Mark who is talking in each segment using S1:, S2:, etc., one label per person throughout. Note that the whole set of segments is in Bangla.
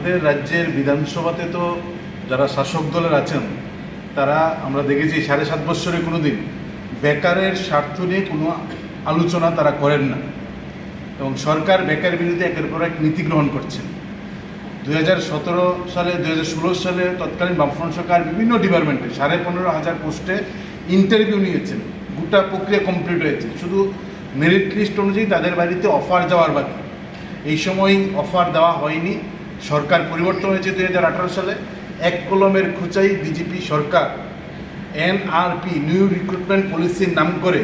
S1: আমাদের রাজ্যের বিধানসভাতে তো যারা শাসক দলের আছেন তারা আমরা দেখেছি 7.5 বছরে কোনো দিন বেকারের স্বার্থ নিয়ে কোনো আলোচনা তারা করেন না এবং সরকার বেকার বিরুদ্ধে একের পর এক নীতি গ্রহণ করছেন। 2017 সালে 2016 সালে তৎকালীন বামফ্রন্ট সরকার বিভিন্ন ডিপার্টমেন্টে 15,500 পোস্টে ইন্টারভিউ নিয়েছেন। গোটা প্রক্রিয়া কমপ্লিট হয়েছে, শুধু মেরিট লিস্ট অনুযায়ী তাদের বাড়িতে অফার যাওয়ার বাকি। এই সময় অফার দেওয়া হয়নি। সরকার পরিবর্তন হয়েছে 2018 সালে। এক কলমের খুঁচাই বিজেপি সরকার এনআরপি নিউ রিক্রুটমেন্ট পলিসির নাম করে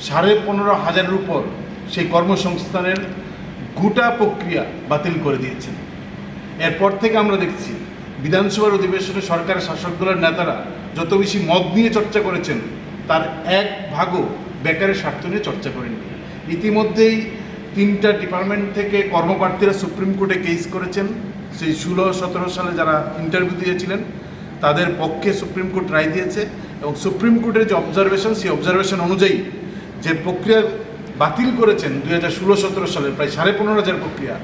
S1: 15,500 উপর সেই কর্মসংস্থানের গোটা প্রক্রিয়া বাতিল করে দিয়েছেন। এরপর থেকে আমরা দেখছি বিধানসভার অধিবেশনে সরকারের শাসক দলের নেতারা যত বেশি মত নিয়ে চর্চা করেছেন তার এক ভাগও বেকারের স্বার্থ নিয়ে চর্চা করেনি। ইতিমধ্যেই 3টা ডিপার্টমেন্ট থেকে কর্মপ্রার্থীরা সুপ্রিম কোর্টে কেস করেছেন। সেই 16-17 সালে যারা ইন্টারভিউ দিয়েছিলেন তাদের পক্ষে সুপ্রিম কোর্ট রায় দিয়েছে এবং সুপ্রিম কোর্টের যে অবজারভেশন সেই অবজারভেশন অনুযায়ী যে প্রক্রিয়া বাতিল করেছেন 2016-17 সালে প্রায় 15,500 প্রক্রিয়া,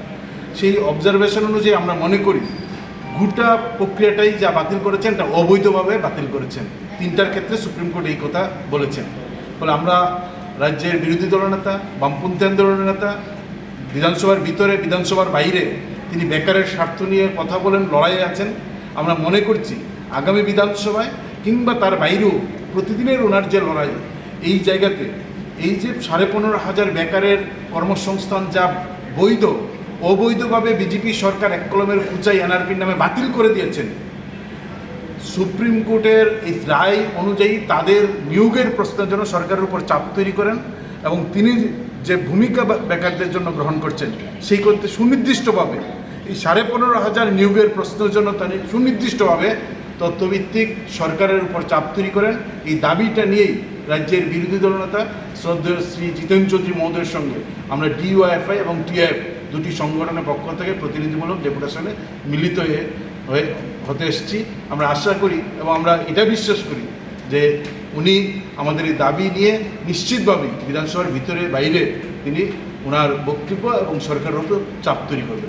S1: সেই অবজারভেশন অনুযায়ী আমরা মনে করি গোটা প্রক্রিয়াটাই যা বাতিল করেছেন এটা অবৈধভাবে বাতিল করেছেন। 3টার ক্ষেত্রে সুপ্রিম কোর্ট এই কথা বলেছেন। ফলে আমরা রাজ্যের বিরোধী দলনেতা, বামপন্থী আন্দোলনের নেতা, বিধানসভার ভিতরে বিধানসভার বাইরে তিনি বেকারের স্বার্থ নিয়ে কথা বলেন, লড়াইয়ে আছেন। আমরা মনে করছি আগামী বিধানসভায় কিংবা তার বাইরেও প্রতিদিনের ওনার যে লড়াই, এই জায়গাতে এই যে 15,500 বেকারের কর্মসংস্থান যা বৈধ, অবৈধভাবে বিজেপি সরকার এক কলমের খুঁচাই এনআরপির নামে বাতিল করে দিয়েছেন। সুপ্রিম কোর্টের এই রায় অনুযায়ী তাদের নিয়োগের প্রশ্নের জন্য সরকারের উপর চাপ তৈরি করেন এবং তিনি যে ভূমিকা বেকারদের জন্য গ্রহণ করছেন সেই করতে সুনির্দিষ্টভাবে এই 15,500 নিয়োগের প্রশ্নের জন্য তিনি সুনির্দিষ্টভাবে তথ্যভিত্তিক সরকারের উপর চাপ তৈরি করেন। এই দাবিটা নিয়েই রাজ্যের বিরোধী দলনেতা শ্রদ্ধেয় শ্রী জিতেন চৌধুরী মহোদয়ের সঙ্গে আমরা ডিওয়াইএফআই এবং টিআইএফ দুটি সংগঠনের পক্ষ থেকে প্রতিনিধিমূলক ডেপুটেশনে মিলিত হতে এসেছি। আমরা আশা করি এবং আমরা এটা বিশ্বাস করি যে উনি আমাদের এই দাবি নিয়ে নিশ্চিতভাবেই বিধানসভার ভিতরে বাইরে তিনি ওনার বক্তব্য এবং সরকারের উপর চাপ তৈরি করবেন।